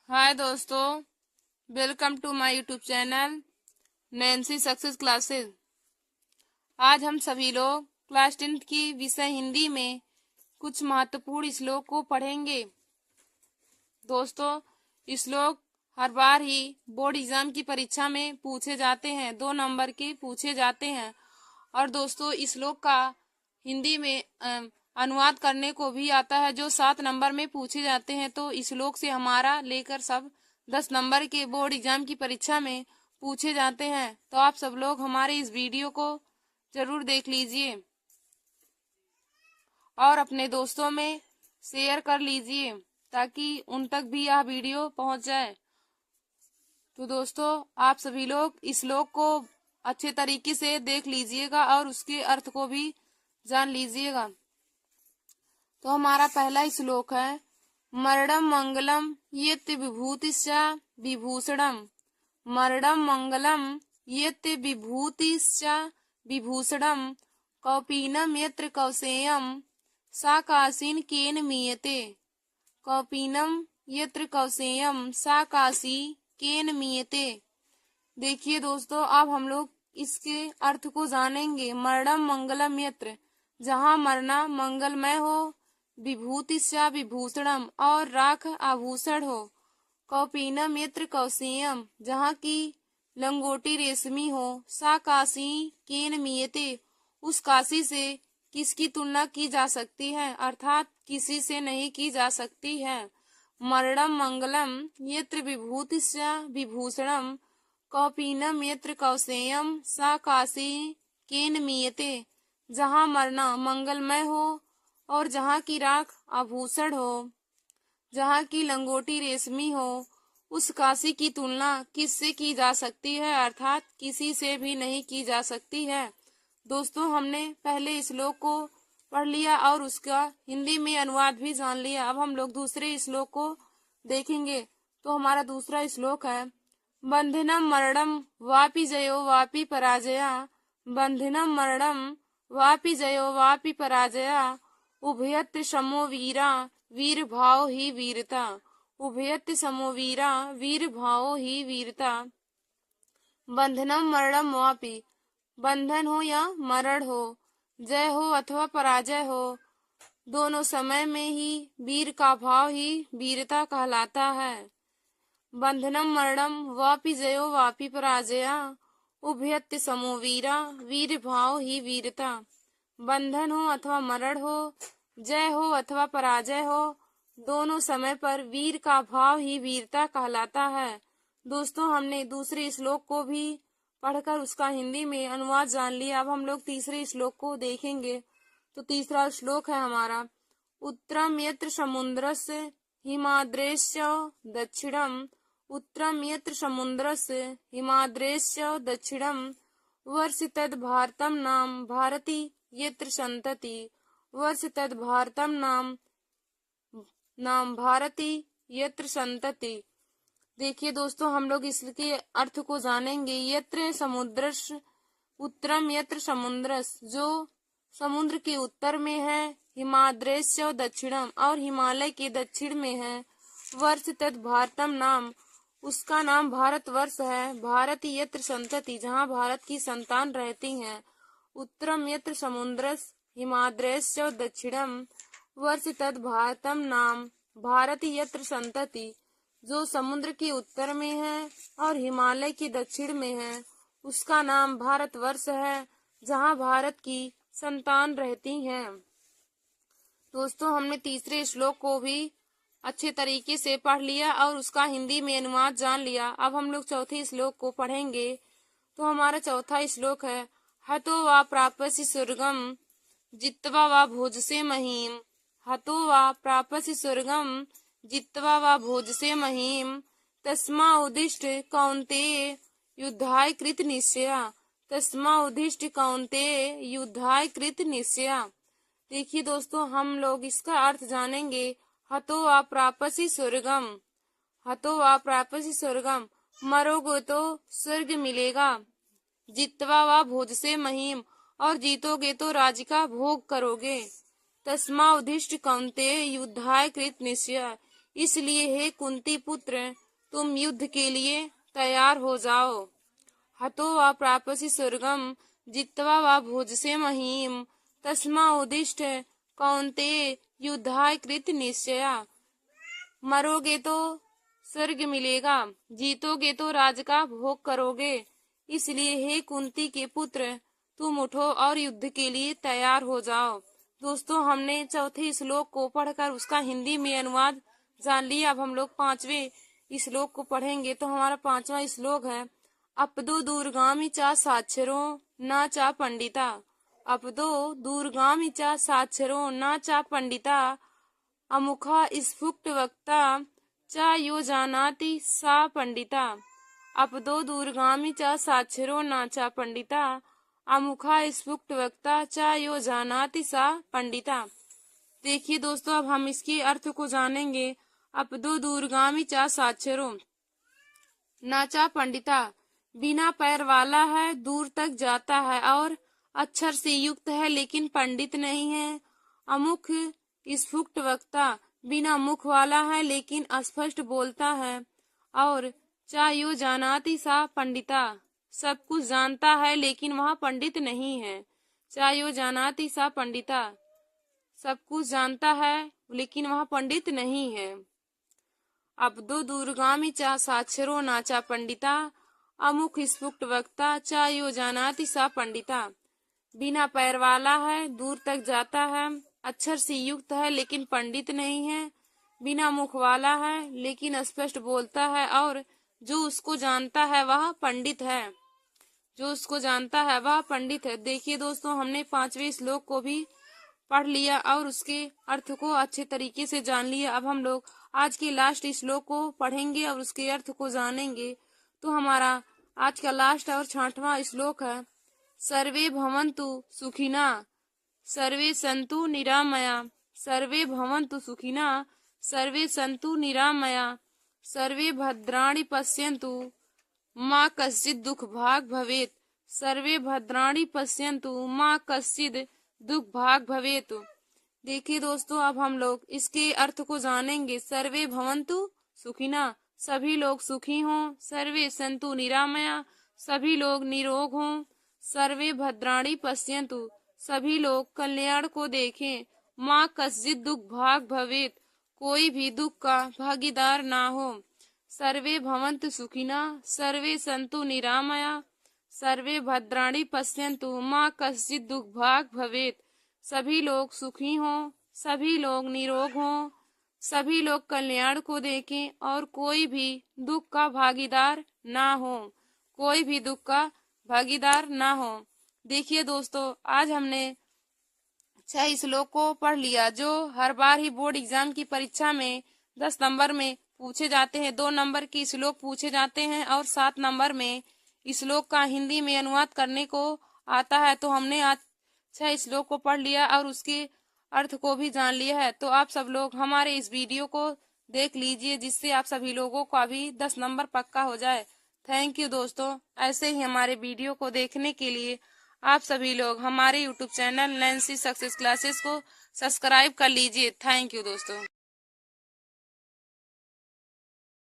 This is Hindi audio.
हाय दोस्तों, welcome to my YouTube channel Nancy success classes. आज हम सभी लोग क्लास 10th की विषय हिंदी में कुछ महत्वपूर्ण श्लोक को पढ़ेंगे। दोस्तों, श्लोक हर बार ही बोर्ड एग्जाम की परीक्षा में पूछे जाते हैं, 2 नंबर के पूछे जाते हैं। और दोस्तों, श्लोक का हिंदी में अनुवाद करने को भी आता है, जो 7 नंबर में पूछे जाते हैं। तो श्लोक से हमारा लेकर सब 10 नंबर के बोर्ड एग्जाम की परीक्षा में पूछे जाते हैं। तो आप सब लोग हमारे इस वीडियो को जरूर देख लीजिए और अपने दोस्तों में शेयर कर लीजिए ताकि उन तक भी यह वीडियो पहुंच जाए। तो दोस्तों, आप सभी लोग इस श्लोक को अच्छे तरीके से देख लीजिएगा और उसके अर्थ को भी जान लीजिएगा। तो हमारा पहला श्लोक है, मरणम मंगलम यत् विभूतिश्च विभूषणम। मरणम मंगलम यत् विभूतिश्च विभूषणम कौपीनम यत्र कौशेयम सा काशीन केन मीयते। कौपीनम यत्र कौशेयम सा काशी केन मीयते। देखिए दोस्तों, अब हम लोग इसके अर्थ को जानेंगे। मरणम मंगलम यत्र, जहाँ मरना मंगलमय हो, विभूतिश्च विभूषणम, और राख आभूषण हो। कौपीनम यत्र कौशेयम, जहाँ की लंगोटी रेशमी हो। सा काशी केन मीयते, उस काशी से किसकी तुलना की जा सकती है, अर्थात किसी से नहीं की जा सकती है। मरणम मंगलम यत्र विभूतिश्च विभूषणम कौपीनम यत्र कौशेयम सा काशी केन मीयते। जहाँ मरना मंगलमय हो और जहाँ की राख आभूषण हो, जहाँ की लंगोटी रेशमी हो, उस काशी की तुलना किससे की जा सकती है, अर्थात किसी से भी नहीं की जा सकती है। दोस्तों, हमने पहले श्लोक को पढ़ लिया और उसका हिंदी में अनुवाद भी जान लिया। अब हम लोग दूसरे श्लोक को देखेंगे। तो हमारा दूसरा श्लोक है, बंधनम मरणम वापि जयो वापि पराजया। बंधनम मरणम वापि जयो वापि पराजया उभयत्र समो वीरा वीर भाव ही वीरता। उभयत्र समो वीरा वीर भाव ही वीरता। बंधनम मरणम वापि, बंधन हो या मरण हो, जय हो अथवा पराजय हो, दोनों समय में ही वीर का भाव ही वीरता कहलाता है। बंधनम मरणम वापि जयो वापि पराजया उभयत्र समो वीरा वीर भाव ही वीरता। बंधन हो अथवा मरण हो, जय हो अथवा पराजय हो, दोनों समय पर वीर का भाव ही वीरता कहलाता है। दोस्तों, हमने दूसरे श्लोक को भी पढ़कर उसका हिंदी में अनुवाद जान लिया। अब हम लोग तीसरे श्लोक को देखेंगे। तो तीसरा श्लोक है हमारा, उत्तरम यत्र समुद्रस्य हिमाद्रेश्च दक्षिणम। उत्तरम यत्र समुद्रस्य हिमाद्रेश्च दक्षिणम वर्ष तद भारतम नाम भारती यत्र संतति। वर्ष तद भारतम नाम भारती यत्र संतति। देखिए दोस्तों, हम लोग इसके अर्थ को जानेंगे। यत्र समुद्रस, उत्तरम यत्र समुद्रस, जो समुद्र के उत्तर में है। हिमाद्रेश्च दक्षिणम, और हिमालय के दक्षिण में है। वर्ष तद भारतम नाम, उसका नाम भारतवर्ष है। भारत यत्र संतति, जहाँ भारत की संतान रहती हैं। उत्तरम यत्र समुद्रस हिमाद्रेश्च दक्षिणम वर्ष तद भारतम नाम भारत यत्र संतति, जो समुद्र के उत्तर में है और हिमालय के दक्षिण में है, उसका नाम भारतवर्ष है, जहाँ भारत की संतान रहती हैं। दोस्तों, हमने तीसरे श्लोक को भी अच्छे तरीके से पढ़ लिया और उसका हिंदी में अनुवाद जान लिया। अब हम लोग चौथे श्लोक को पढ़ेंगे। तो हमारा चौथा श्लोक है, हतो वा प्राप्स्यसि स्वर्गम जित्वा वा भोजसे महीम। हतो वा प्राप्स्यसि स्वर्गम जित्वा वा भोजसे महीम तस्मा उद्दिष्ट कौन्तेय युद्धाय कृत निश्चया। तस्मा उद्दिष्ट कौन्तेय युद्धाय कृत निश्चया। देखिए दोस्तों, हम लोग इसका अर्थ जानेंगे। हतो वा प्राप्स्यसि स्वर्गम, हतो वा प्राप्स्यसि स्वर्गम, मरोगे तो स्वर्ग मिलेगा। जित्वा वा भोजसे महीम, और जीतोगे तो राज्य का भोग करोगे। तस्मा उद्दिष्ट कौन्तेय युद्धाय कृत निश्चय, इसलिए हे कुंती पुत्र, तुम युद्ध के लिए तैयार हो जाओ। हतो वा प्रापसि स्वर्गम जित्वा वा भोजसे महीम, तस्मा उदिष्ठ कौन्तेय युद्धाय कृत निश्चया। मरोगे तो स्वर्ग मिलेगा, जीतोगे तो राज का भोग करोगे। इसलिए हे कुंती के पुत्र, तुम उठो और युद्ध के लिए तैयार हो जाओ। दोस्तों, हमने चौथे श्लोक को पढ़कर उसका हिंदी में अनुवाद जान लिया। अब हम लोग 5वें श्लोक को पढ़ेंगे। तो हमारा 5वां श्लोक है, अपदो दूरगामी चा साक्षरो न चा पंडिता। अपदो दूरगामी चा साक्षरो न चा पंडिता, अमुखा स्फुट वक्ता चा यो जानाति सा पंडिता। अपदो दूरगामी चा साक्षरो न चा पंडिता, अमुखा स्फुट वक्ता चा यो जानाति सा पंडिता। देखिए दोस्तों, अब हम इसके अर्थ को जानेंगे। अपदो दूरगामी चा साक्षरो न चा पंडिता, बिना पैर वाला है, दूर तक जाता है और अक्षर से युक्त है लेकिन पंडित नहीं है। अमुख स्फुट वक्ता, बिना मुख वाला है लेकिन स्पष्ट बोलता है। और चा यो जानाति सा पंडिता, सब कुछ जानता है लेकिन वह पंडित नहीं है। चा यो जानाति सा पंडिता, सब कुछ जानता है लेकिन वह पंडित नहीं है। अपदो दूरगामी चा साक्षरो न चा पंडिता, अमुख स्फुट वक्ता चा यो जानाति सा पंडिता। बिना पैर वाला है, दूर तक जाता है, अक्षर से युक्त है लेकिन पंडित नहीं है। बिना मुख वाला है लेकिन स्पष्ट बोलता है और जो उसको जानता है वह पंडित है। जो उसको जानता है वह पंडित है। देखिए दोस्तों, हमने 5वें श्लोक को भी पढ़ लिया और उसके अर्थ को अच्छे तरीके से जान लिया। अब हम लोग आज के लास्ट श्लोक को पढ़ेंगे और उसके अर्थ को जानेंगे। तो हमारा आज का लास्ट और 6वां श्लोक है, सर्वे भवन्तु सुखिना सर्वे सन्तु निरामया, सर्वे भवन्तु सुखिना सर्वे सन्तु निरामया, सर्वे भद्राणि पश्यन्तु माँ कश्चित् दुख भाग भवेत्, सर्वे भद्राणि पश्यन्तु माँ कश्चित् दुख भाग भवेत्। देखिए दोस्तों, अब हम लोग इसके अर्थ को जानेंगे। सर्वे भवन्तु सुखिना, सभी लोग सुखी हों। सर्वे सन्तु निरामया, सभी लोग निरोग हों। सर्वे भद्राणि पश्यन्तु, सभी लोग कल्याण को देखें। माँ कश्चित् दुख भाग भवेत्, कोई भी दुख का भागीदार ना हो। सर्वे भवन्तु सुखिना सर्वे सन्तु निरामया, सर्वे भद्राणि पश्यन्तु माँ कश्चित् दुख भाग भवेत्। सभी लोग सुखी हों, सभी लोग निरोग हों, सभी लोग कल्याण को देखें और कोई भी दुख का भागीदार ना हो। कोई भी दुख का भागीदार ना हो। देखिए दोस्तों, आज हमने 6 श्लोक को पढ़ लिया जो हर बार ही बोर्ड एग्जाम की परीक्षा में 10 नंबर में पूछे जाते हैं। 2 नंबर के श्लोक पूछे जाते हैं और 7 नंबर में श्लोक का हिंदी में अनुवाद करने को आता है। तो हमने आज 6 श्लोक को पढ़ लिया और उसके अर्थ को भी जान लिया है। तो आप सब लोग हमारे इस वीडियो को देख लीजिए, जिससे आप सभी लोगों का भी 10 नंबर पक्का हो जाए। थैंक यू दोस्तों। ऐसे ही हमारे वीडियो को देखने के लिए आप सभी लोग हमारे YouTube channel Nancy success classes को सब्सक्राइब कर लीजिए। थैंक यू दोस्तों।